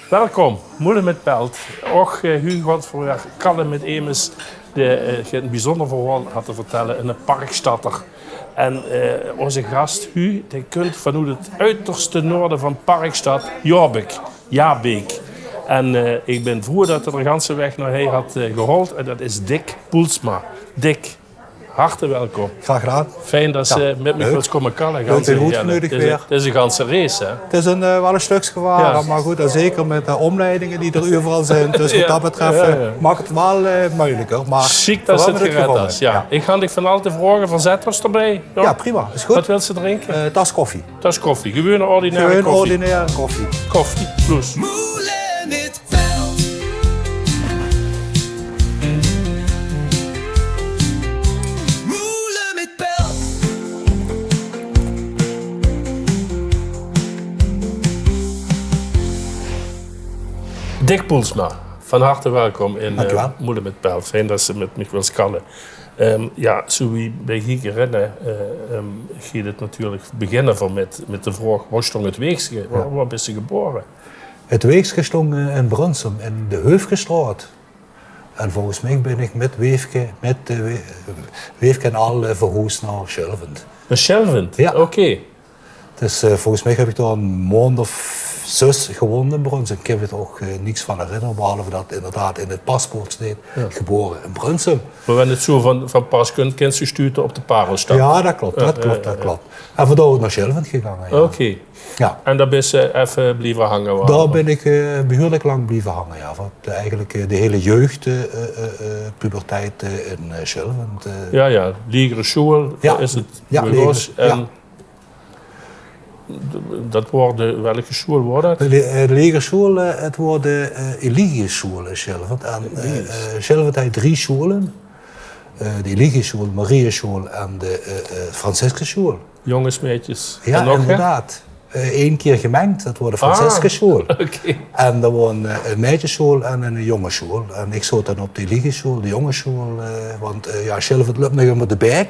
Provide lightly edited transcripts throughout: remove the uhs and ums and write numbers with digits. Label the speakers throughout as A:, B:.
A: Welkom, Moelen met Pelt. Och, Hugo had voor Kalle met Emes een bijzonder verhaal had te vertellen in een parkstadter. En onze gast, Hugo, die komt vanuit het uiterste noorden van Parkstad, Jabeek. En ik ben vroeger dat hij de ganse weg naar hier had gehaald. En dat is Dick Poelsma. Dick, hartelijk welkom.
B: Graag gedaan.
A: Fijn dat ze met me wilt komen kallen.
B: Leuk en goed genodigd weer.
A: Het is een ganse race, hè?
B: Het is wel een stukje waren, maar goed, en zeker met de omleidingen die er overal zijn. Dus wat dat betreft maakt het wel moeilijker. Maar
A: ziek dat ze het gered is. Ja. Ik ga dich van al te vragen van zeters erbij.
B: Ja, prima. Is goed.
A: Wat wil ze drinken?
B: Tas koffie.
A: Tas koffie. Gewone ordinaire
B: Gewoon
A: koffie.
B: ordinaire koffie.
A: Koffie, plus. Dick Poelsma, van harte welkom in Moelen met Pelt. Fijn dat ze met me wil skallen. Ja, zo wie bij Gieke rennen, gaat het natuurlijk beginnen van met de vraag, waar stond het Weegsche? Waar ben je geboren?
B: Het Weegsche stond in Brunsum, in de Heufgestraat. En volgens mij ben ik met Weefke en al verhuisd naar Schelvend.
A: Naar Schelvend?
B: Ja.
A: Oké.
B: Dus volgens mij heb ik daar een maand of 6 gewoond in Brunsum. Ik heb er ook niets van herinneren, behalve dat inderdaad in het paspoort staat geboren in Brunsum.
A: Maar wanneer het zo van pas kunt je sturen op de Parelstad?
B: Ja, dat klopt. Dat klopt. En vandaar naar Schelvend gegaan. Ja.
A: Oké. Ja. En daar ben je even blijven hangen?
B: Daar ben ik behoorlijk lang blijven hangen. Ja. Want eigenlijk de hele jeugd, puberteit in Schelvend.
A: Ja. Ligere school is het.
B: Ja,
A: dat wordt welke school wordt dat?
B: De legerschool, het wordt de Eligieschool in Schelvend. En Schelvend heeft 3 scholen. De Eligieschool, Marieschool en de Franciscuschool.
A: Jongens, meisjes.
B: Ja,
A: en nog,
B: inderdaad. 1 keer gemengd, dat wordt de Franciscuschool.
A: Okay.
B: En er wordt een meisjesschool en een jongensschool. En ik zat dan op de Eligieschool, de jongensschool. Want Schelvend loopt nog met de berg.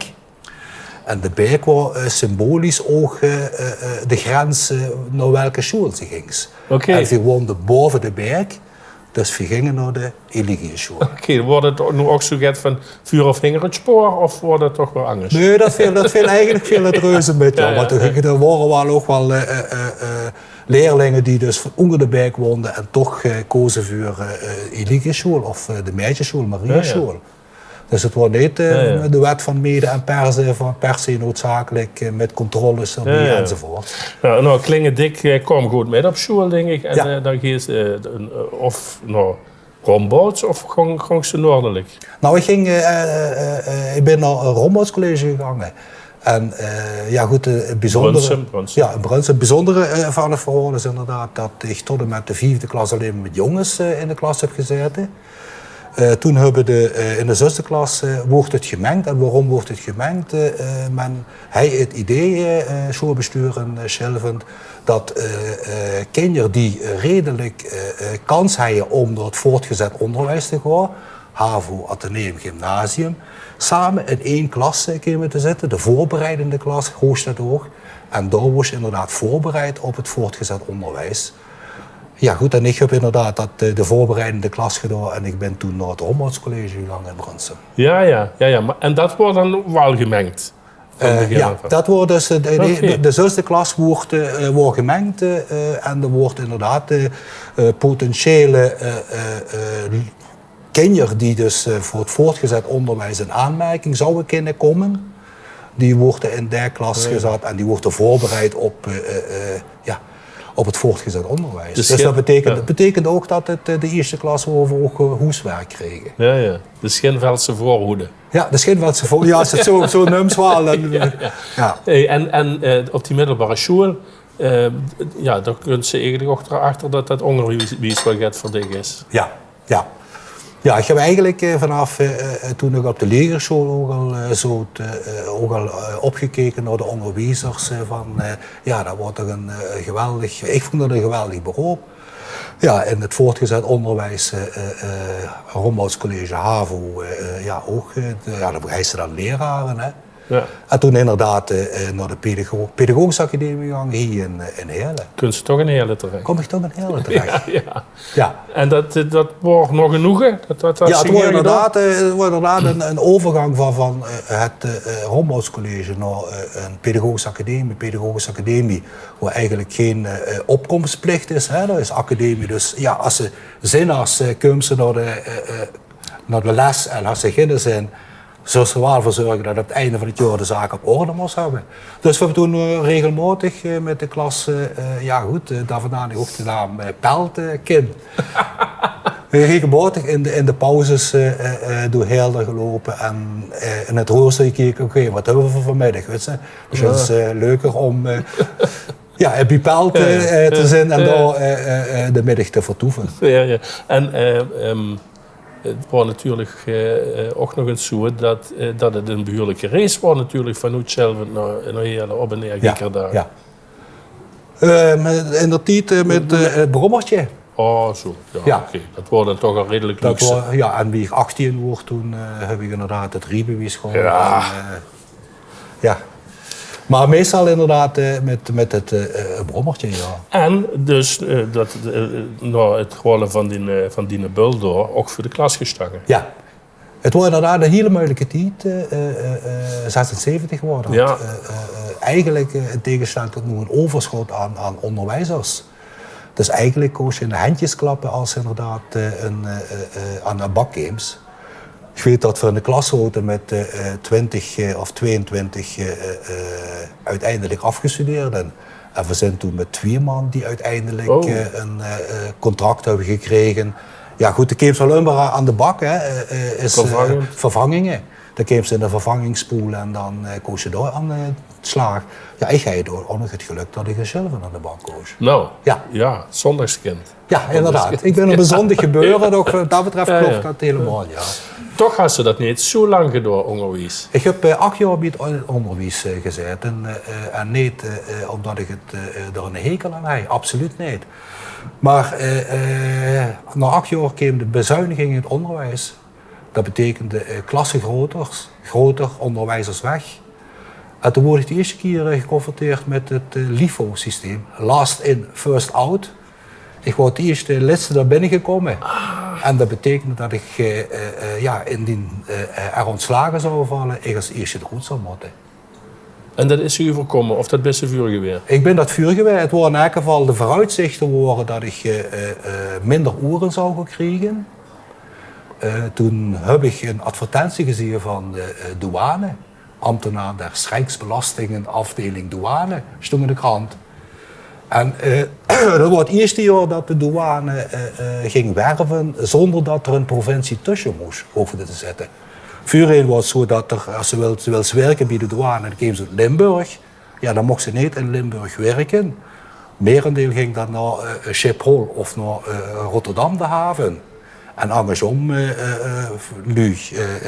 B: En de berg was symbolisch ook de grens naar welke school ze ging.
A: Okay.
B: En ze woonden boven de berg, dus we gingen naar de Eligieschool.
A: Oké, wordt het nu ook zo get van vuur of vinger het spoor, of wordt het toch wel anders?
B: Nee, dat viel eigenlijk veel het reuze met jou. Want er waren ook wel leerlingen die dus onder de berg woonden en toch kozen voor Eligieschool of de meisjesschool, Marieschool. Dus het wordt niet de wet van mede en per se noodzakelijk met controles erbij enzovoort.
A: Ja, nou, Klinge Dick kwam goed mee op school, denk ik. En dan ging ze of naar Rombouts of ging ze noordelijk?
B: Nou, ik ben naar een Romboutscollege gegaan. En goed, het bijzondere...
A: Brunsum.
B: Ja, Brunsum. Het bijzondere van het verhaal is inderdaad dat ik tot en met de 4e klas alleen met jongens in de klas heb gezeten. Toen hebben in de 6e klas wordt het gemengd. En waarom wordt het gemengd? Men heeft het idee, schoolbestuur in Schelvend, dat kinderen die redelijk kans hebben om door het voortgezet onderwijs te gaan, HAVO, Atheneum, Gymnasium, samen in 1 klas komen te zitten, de voorbereidende klas, hoogste hoog. En daar was je inderdaad voorbereid op het voortgezet onderwijs. Ja goed, en ik heb inderdaad de voorbereidende klas gedaan en ik ben toen naar het Romboutscollege gegaan in Brunsum.
A: Ja. Maar, en dat wordt dan wel gemengd?
B: Dat wordt dus, de 6e klas wordt gemengd en er wordt inderdaad potentiële kinderen die dus voor het voortgezet onderwijs in aanmerking zouden kunnen komen, die worden in die klas gezet en die worden voorbereid op het voortgezet onderwijs. Dus dat betekent ook dat de eerste klas ook huiswerk kregen.
A: Ja. De Schinveldse voorhoede.
B: Ja, de Schinveldse voorhoede. Ja, als het zo noemt wel. Ja.
A: Hey, en op die middelbare school, daar kunt ze eigenlijk ook erachter dat onderwijs wel get voor dik is.
B: Ja, ik heb eigenlijk vanaf toen ik op de legerschool ook al opgekeken naar de onderwijzers dat wordt toch een geweldig, ik vond dat een geweldig beroep. Ja, in het voortgezet onderwijs, Romboutscollege, HAVO, dan begrijp je dan leraren. Hè.
A: Ja.
B: En toen inderdaad naar de pedagogische academie gegaan, hier in Heerlen.
A: Kun je toch in Heerlen terecht?
B: Kom ik toch in Heerlen terecht?
A: Ja.
B: Ja.
A: En dat wordt nog genoegen?
B: Ja, het wordt inderdaad een overgang van het Rombouscollege naar een pedagogische academie, waar eigenlijk geen opkomstplicht is. Hè. Dat is academie, dus ja, als ze zin komen ze naar de les en als ze beginnen zijn, zullen ze er wel voor zorgen dat op het einde van het jaar de zaak op orde moest hebben. Dus we hebben toen regelmatig met de klas, daar vandaan ook de naam Peltkind. Regelmatig in de pauzes door Heerlen gelopen en in het rooster gekeken, oké, wat hebben we vanmiddag, weet je? Dus het is leuker om bij Pelt te zijn en daar de middag te vertoeven.
A: Ja. En het was natuurlijk ook nog eens zo dat het een behoorlijke race was natuurlijk van Oud-Schelven naar Heerlen op en neer.
B: Ja. In de tijd met het brommertje.
A: Oh, zo. Ja. Oké. Dat wordt dan toch al redelijk luxe.
B: En wie ik 18 word, toen heb ik inderdaad het rijbewijs gehad.
A: Ja.
B: Maar meestal inderdaad met het brommertje, ja.
A: En dus het rollen van die bul door, ook voor de klas gestangen.
B: Ja. Het was inderdaad een hele moeilijke tijd, 76 geworden.
A: Ja.
B: Eigenlijk in tegenstelling tot nu een overschot aan onderwijzers. Dus eigenlijk koos je in de handjes klappen als inderdaad aan de bakgames. Ik weet dat we in de klas zaten met 20 of 22 uiteindelijk afgestudeerden. En we zijn toen met 2 man die uiteindelijk een contract hebben gekregen. Ja goed, de Games Olympica aan de bak is vervangingen. Dan kwam ze in de vervangingspool en dan koos je door aan de slaag. Ja, ik had door ondanks het geluk dat ik zelf aan de bank koos.
A: Nou, ja, zondagskind.
B: Ja, inderdaad. Ik ben een bijzonder gebeuren, dus wat dat betreft klopt dat helemaal, ja.
A: Toch had ze dat niet zo lang gedaan, onderwijs?
B: Ik heb 8 jaar bij het onderwijs gezeten. En niet omdat ik er een hekel aan had, absoluut niet. Maar na 8 jaar kwam de bezuiniging in het onderwijs. Dat betekende klassen groter, onderwijzers weg. En toen word ik de eerste keer geconfronteerd met het LIFO-systeem. Last in, first out. Ik was het eerste lidste daar binnengekomen. En dat betekende dat ik indien er ontslagen zou vallen, ik als eerste eruit zou moeten.
A: En dat is u voorkomen, of dat best een vuur geweest?
B: Ik ben dat vuur geweest. Het waren in elk geval de vooruitzichten waren dat ik minder uren zou gaan krijgen. Toen heb ik een advertentie gezien van de douane. Ambtenaar der Rijksbelastingen, afdeling douane, stond in de krant. En dat was het eerste jaar dat de douane ging werven zonder dat er een provincie tussen moest over te zetten. Voorheen was het zo dat als ze wil werken bij de douane, dan kwam ze uit Limburg. Ja, dan mocht ze niet in Limburg werken. Merendeel ging dan naar Schiphol of naar Rotterdam, de haven. En andersom,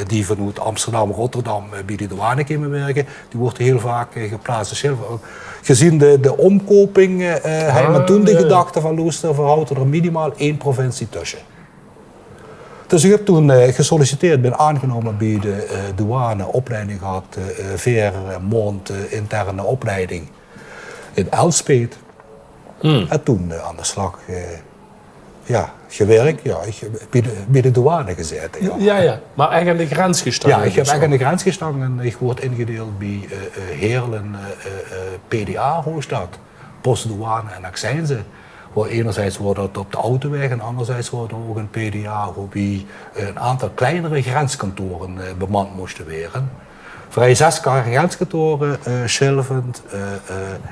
B: die vanuit Amsterdam, Rotterdam bij de douane komen werken, die wordt heel vaak geplaatst. Gezien de omkoping, had men toen de gedachte van Loester, verhoudt er minimaal 1 provincie tussen. Dus ik heb toen gesolliciteerd, ben aangenomen bij de douane, opleiding gehad, 4 maanden interne opleiding in Elspet. En toen aan de slag gewerkt, bij de douane gezeten.
A: Ja, maar echt aan de grens gestaan.
B: Ja, ik heb echt aan de grens gestaan en ik word ingedeeld bij Heerlen PDA hoofdstad, postdouane en accijnzen. Waar enerzijds wordt dat op de autoweg en anderzijds wordt er ook een PDA waarbij een aantal kleinere grenskantoren bemand moesten worden. Vrij 6 grenskantoren, Schelvend,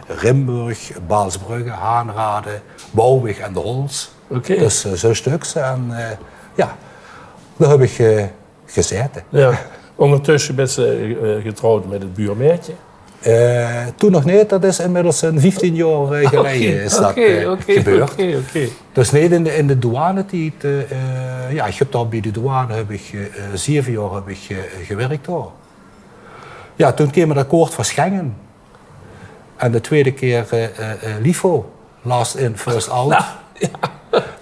B: Rimburg, Baalsbrugge, Haanrade, Bouwweg en de Hols.
A: Okay.
B: Dus zo stuks. En daar heb ik gezeten.
A: Ja. Ondertussen ben je getrouwd met het buurmeisje.
B: Toen nog niet, dat is inmiddels 15 jaar geleden is dat gebeurd.
A: Okay.
B: Dus niet in de douanetijd. Ik heb daar bij de douane 7 jaar heb ik, gewerkt daar. Ja, toen kwam het akkoord van Schengen. En de tweede keer LIFO, last in, first out.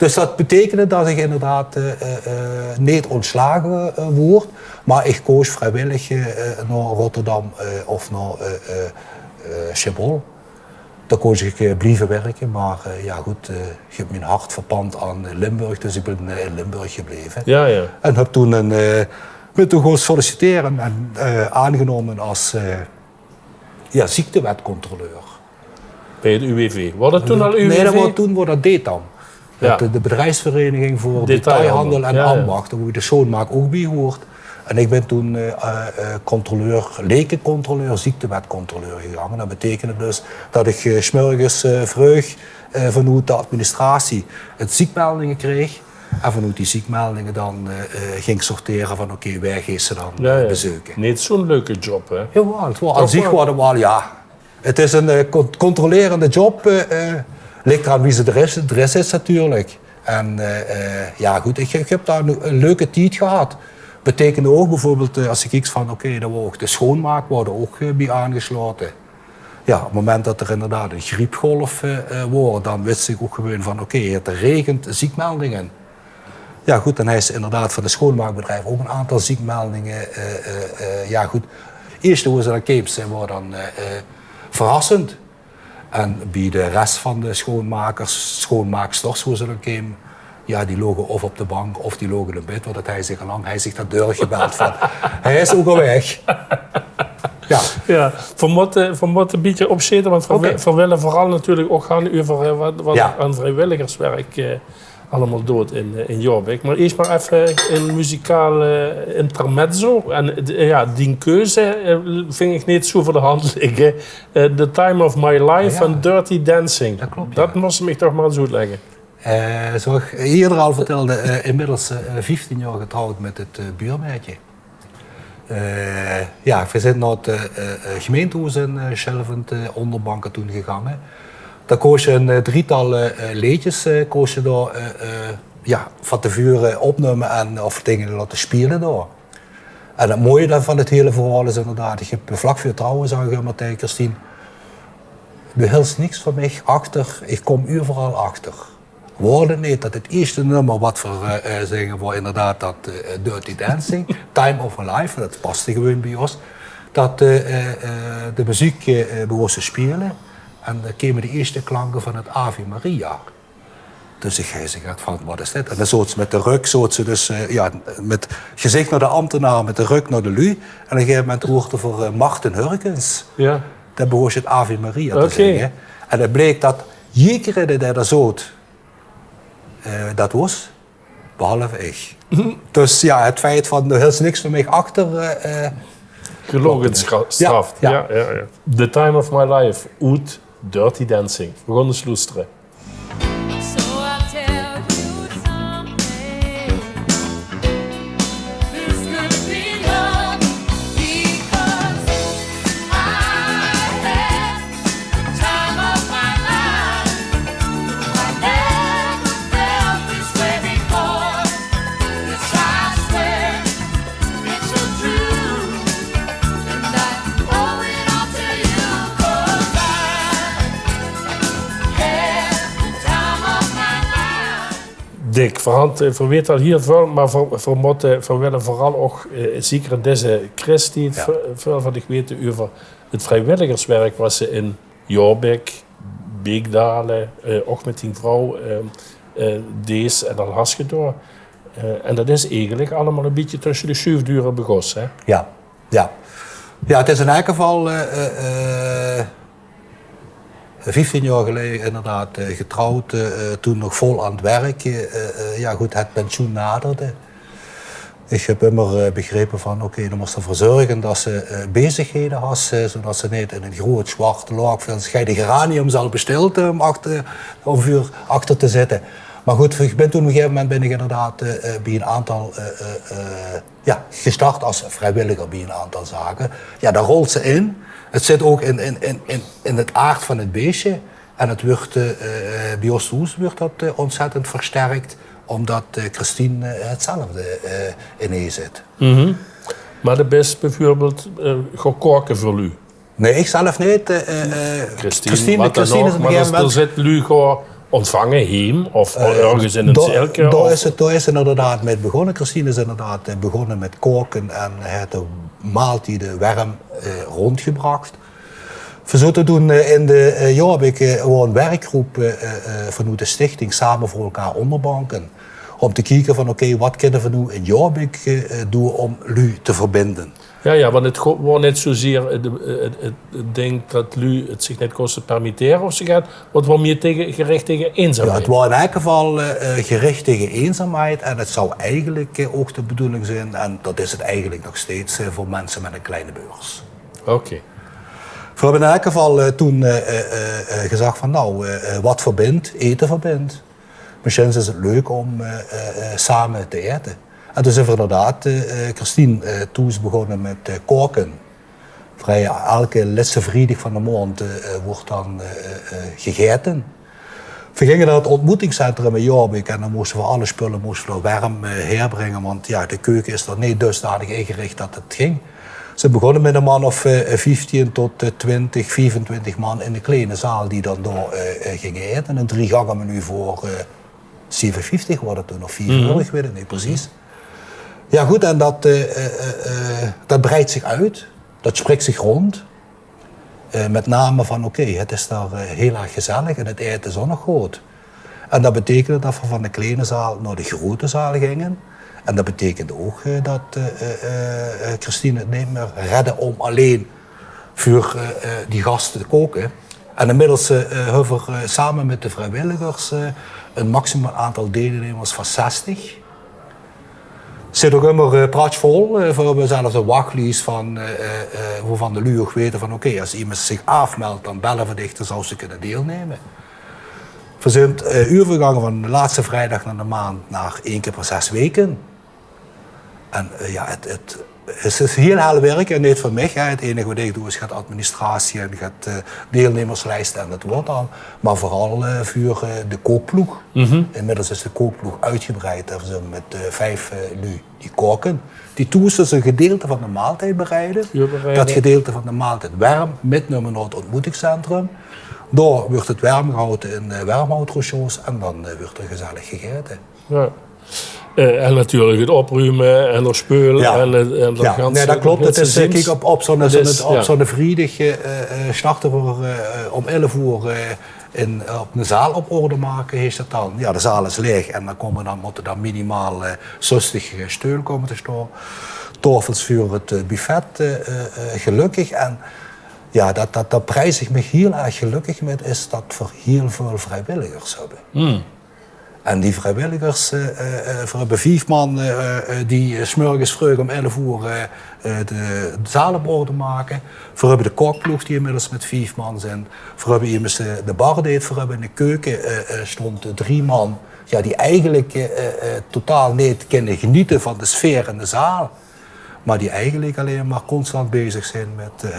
B: Dus dat betekende dat ik inderdaad niet ontslagen word, maar ik koos vrijwillig naar Rotterdam of naar Schiphol. Daar koos ik blijven werken, maar ja goed, ik heb mijn hart verpand aan Limburg, dus ik ben in Limburg gebleven.
A: Ja, ja.
B: En heb toen ben toen gewoon solliciteren en aangenomen als ziektewetcontroleur.
A: Bij het UWV. Was dat toen al UWV?
B: Nee, toen was dat DETAM.
A: Ja.
B: De bedrijfsvereniging voor
A: Detailhandel
B: detailhandel en ambacht, waar de schoonmaak ook bij hoort. En ik ben toen lekencontroleur, ziektewetcontroleur gegaan. Dat betekende dus dat ik 's morgens vroeg vanuit de administratie het ziekmeldingen kreeg. En vanuit die ziekmeldingen dan ging sorteren van oké, waar ga ze dan bezoeken.
A: Niet zo'n leuke job, hè?
B: Ja, het was aan zich wel, ja. Het is een controlerende job. Ligt eraan wie ze er is natuurlijk. En ja goed, ik heb daar een leuke tijd gehad. Betekende ook bijvoorbeeld, als ik kijk van oké, dat we ook de schoonmaak worden ook bij aangesloten. Ja, op het moment dat er inderdaad een griepgolf wordt, dan wist ik ook gewoon van oké, het regent ziekmeldingen. Ja goed, dan is inderdaad van de schoonmaakbedrijf ook een aantal ziekmeldingen. Ja goed, eerst hoe ze dan keep zijn, waren dan verrassend. En bij de rest van de schoonmaaksters, hoe ze dan kwamen, ja, die logen of op de bank of die logen in bed, want hij zich dat deur gebeld van, hij is ook al weg. Ja,
A: van wat een beetje opzitten, want we willen vooral natuurlijk ook gaan over wat aan vrijwilligerswerk allemaal doet in Jobbik. Maar eerst maar even een muzikaal intermezzo. En die keuze vind ik niet zo voor de hand liggen. The Time of My Life en Dirty Dancing.
B: Dat klopt,
A: Dat moest je me toch maar eens uitleggen.
B: Zoals ik eerder al vertelde, inmiddels 15 jaar getrouwd met het buurmeisje. We zijn naar het gemeentehuis in Schelvent onderbanken toen gegaan. Daar koos je een drietal liedjes van tevoren opnemen en of dingen laten spelen daar. En het mooie van het hele verhaal is inderdaad, ik heb vlak voor trouwen zeggen Martijn, Christine, u hield niks van mij achter, ik kom overal achter. We hoorden niet dat het eerste nummer wat we zingen was inderdaad dat Dirty Dancing, Time of My Life, dat paste gewoon bij ons. Dat de muziek begon te spelen en dan kwamen de eerste klanken van het Ave Maria. Dus ik zei van, wat is dit? En dan zoot ze met de rug, dus met gezicht naar de ambtenaar, met de rug naar de lui. En op een gegeven moment hoorde voor Martin Hurkens.
A: Ja.
B: Dan begon je het Ave Maria te zingen. En het bleek dat iedereen die daar zoot, dat was, behalve ik. Dus ja, het feit van, er is niks van mij achter.
A: Gelogen straft. Ja. The Time of My Life, uit Dirty Dancing. We gaan eens luisteren. Dick, voor weet al hiervoor, maar voor willen vooral ook zeker in deze christentijd, veel wat ik weet over het vrijwilligerswerk was ze in Jobbik, Beekdalen, ook met die vrouw, Dees en dan Hasgedoor. En dat is eigenlijk allemaal een beetje tussen de schuifduren begos, hè?
B: Ja, het is in elk geval 15 jaar geleden inderdaad getrouwd, toen nog vol aan het werk. Het pensioen naderde. Ik heb immer begrepen van oké, dan moest ervoor zorgen dat ze bezigheden had, zodat ze niet in een groot zwart laag van scheide geranium zal besteld om achter te zitten. Maar goed, ik ben toen op een gegeven moment ben ik inderdaad bij een aantal gestart als vrijwilliger bij een aantal zaken. Ja, daar rolt ze in. Het zit ook in het aard van het beestje. En het wordt, bij ons thuis wordt dat ontzettend versterkt, omdat Christine hetzelfde in zit.
A: Mm-hmm. Maar de best bijvoorbeeld gekoken voor u?
B: Nee, ik zelf niet.
A: Christine is op een gegeven moment... Er zit Lugo ontvangen, heem of ergens in een cirkel?
B: Daar is het inderdaad mee begonnen. Christine is inderdaad begonnen met koken en heeft de maaltijden warm rondgebracht. We zouden toen in de jaar heb ik een werkgroep vanuit de stichting Samen voor elkaar onderbanken. Om te kijken van oké, wat kunnen we nu in Jorbik doen om lu te verbinden.
A: Ja, want het was net zozeer het ding dat lu het zich net kost te permitteren of zo gaat, wat was meer gericht tegen eenzaamheid.
B: Ja, het was in elk geval gericht tegen eenzaamheid en het zou eigenlijk ook de bedoeling zijn, en dat is het eigenlijk nog steeds, voor mensen met een kleine beurs.
A: Oké.
B: We hebben in elk geval toen gezegd van nou, wat verbindt, eten verbindt. Misschien is het leuk om samen te eten. En dus hebben we inderdaad, Christine toen is begonnen met koken. Vrij elke laatste vrijdag van de maand wordt dan gegeten. We gingen naar het ontmoetingscentrum in Jorbik en dan moesten we alle spullen warm herbrengen, want ja, de keuken is er niet dusdanig ingericht dat het ging. Ze begonnen met een man of 15 tot 20, 25 man in de kleine zaal die dan door gingen eten. Een 3-gangen menu voor 7,50 wordt het toen, of 4 euro, ik weet het niet precies. Ja goed, en dat breidt zich uit, dat spreekt zich rond. Met name van oké, het is daar heel erg gezellig en het eten is ook nog goed. En dat betekende dat we van de kleine zaal naar de grote zaal gingen. En dat betekende ook dat Christine het niet meer redde om alleen voor die gasten te koken. En inmiddels hebben we samen met de vrijwilligers een maximaal aantal deelnemers van 60. Zit ook immer praatjevol. We hebben zelfs een wachtlijst van waarvan de LU ook weten van oké, als iemand zich afmeldt, dan bellen we dicht, dan zou ze kunnen deelnemen. We zijn uurvergangen van de laatste vrijdag naar de maand naar 1 keer per 6 weken. En ja, het is heel hard werk en niet voor mij. Het enige wat ik doe is gaat administratie en gaat deelnemerslijsten en dat wordt al. Maar vooral voor de kookploeg. Inmiddels is de kookploeg uitgebreid. We zijn met 5 nu die koken. Die toesters een gedeelte van de maaltijd bereiden. Dat gedeelte van de maaltijd warm metnemen naar het ontmoetingscentrum. Daar wordt het warm gehouden in warmhoutrochons en dan wordt er gezellig gegeten.
A: Ja. En natuurlijk het opruimen en er speulen.
B: Ja.
A: En
B: Nee, dat klopt. Het is kijk, op zo'n vrijdag starten we om 11 uur op een zaal op orde maken. Heeft dat dan. Ja, de zaal is leeg en dan moeten dan minimaal 60 stoelen komen te staan. Tafels voor het buffet, gelukkig. En ja, dat prijs ik me heel erg gelukkig met, is dat we heel veel vrijwilligers hebben. En die vrijwilligers, we hebben 5 man die 's morgens vroeg om 11 uur de zaal op orde maken. We hebben de kookploeg die inmiddels met 5 man zijn. We hebben immers de bar deed, we hebben in de keuken stond 3 man ja, die eigenlijk totaal niet kunnen genieten van de sfeer in de zaal. Maar die eigenlijk alleen maar constant bezig zijn met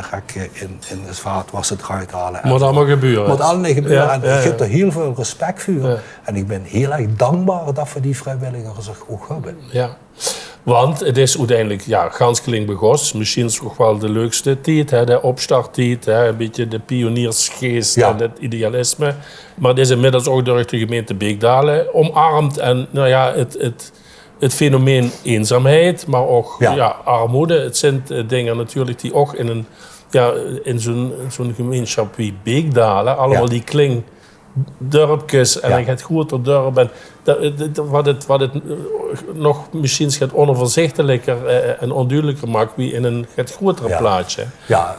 B: in de vaatwasser eruit halen.
A: Moet allemaal gebeuren.
B: Moet allemaal gebeuren. Ja, en ik heb er heel veel respect voor. Ja. En ik ben heel erg dankbaar dat we die vrijwilligers ook hebben.
A: Ja. Want het is uiteindelijk, ja, Ganskeling begos. Misschien is het ook wel de leukste tijd, hè, de opstarttijd, een beetje de pioniersgeest en het idealisme. Maar het is inmiddels ook door de gemeente Beekdalen omarmd. En nou ja, het fenomeen eenzaamheid, maar ook armoede. Het zijn dingen natuurlijk die ook in zo'n gemeenschap wie Beekdalen, allemaal die kling dorpjes en dan gaat groter dorp. En wat het nog misschien gaat onoverzichtelijker en onduidelijker maakt wie in een het grotere plaatje.
B: Ja.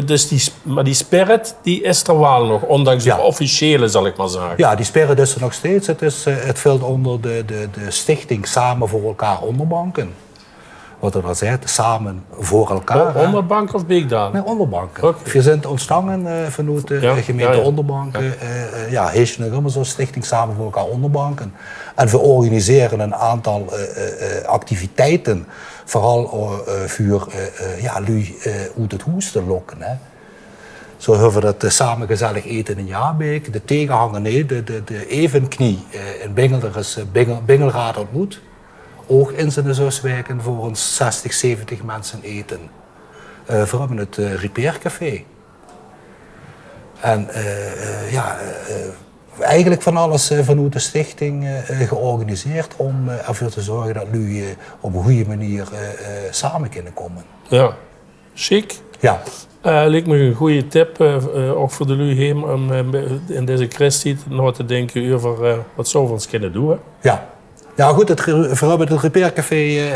A: Dus die spirit die is er wel nog, ondanks de officiële, zal ik maar zeggen.
B: Ja, die spirit is er nog steeds. Het valt onder de stichting Samen voor elkaar onderbanken. Wat er al zei, samen voor elkaar.
A: Onderbank of Beekdalen?
B: Nee, onderbanken.
A: Okay.
B: We zijn ontstangen vanuit de gemeente Onderbanken. Heeft je nog helemaal zo'n stichting Samen voor elkaar onderbanken. En we organiseren een aantal activiteiten. Vooral voor lui uit het huis te lokken. Hè. Zo hebben we dat samen gezellig eten in Jaarbeek. De tegenhanger, nee, de evenknie in Bingel, is Bingelraad ontmoet. Ook in zijn zuswerken voor een 60, 70 mensen eten. We hebben het Repaircafé. En eigenlijk van alles vanuit de stichting georganiseerd om ervoor te zorgen dat jullie op een goede manier samen kunnen komen.
A: Ja, chic.
B: Ja.
A: Lijkt me een goede tip, ook voor de lui heen, om in deze kwestie nog te denken over wat zou we ons kunnen doen. Hè?
B: Ja. Ja goed, we hebben het repaircafé,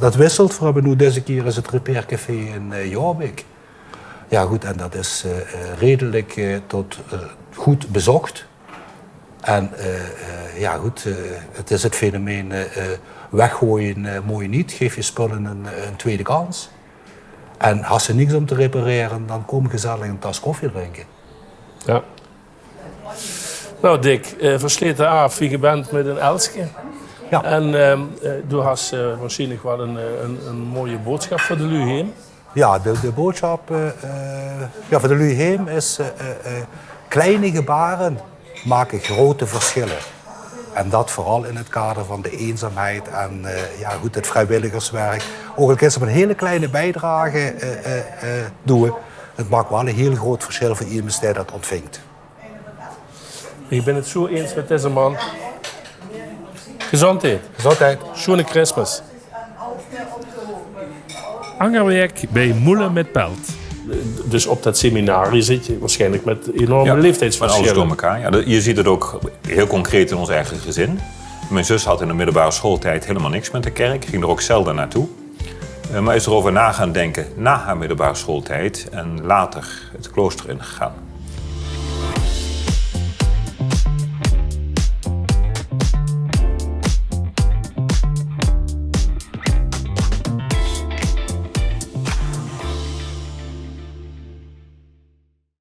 B: dat wisselt. We hebben nu deze keer is het repaircafé in Jorbik. Ja goed, en dat is redelijk tot goed bezocht. En ja goed, het is het fenomeen weggooien mooi niet. Geef je spullen een tweede kans. En als ze niks om te repareren, dan kom gezellig een tas koffie drinken.
A: Ja. Nou Dick, versleten af wie je bent met een Elske.
B: Ja.
A: En du hast waarschijnlijk wel een mooie boodschap voor de lui heen.
B: Ja, de boodschap voor de lui heen is kleine gebaren maken grote verschillen. En dat vooral in het kader van de eenzaamheid en ja, goed, het vrijwilligerswerk. Ook al kan ze een hele kleine bijdrage doen, het maakt wel een heel groot verschil voor iemand die dat ontvangt.
A: Ik ben het zo eens met deze man. Gezondheid.
B: Gezondheid.
A: Schöne Christmas. Angerwerk bij Moelen met Pelt. Dus op dat seminarie zit je waarschijnlijk met enorme leeftijdsverschillen.
C: Alles door elkaar. Ja, je ziet het ook heel concreet in ons eigen gezin. Mijn zus had in de middelbare schooltijd helemaal niks met de kerk. Ging er ook zelden naartoe. Maar is erover na gaan denken na haar middelbare schooltijd. En later het klooster ingegaan.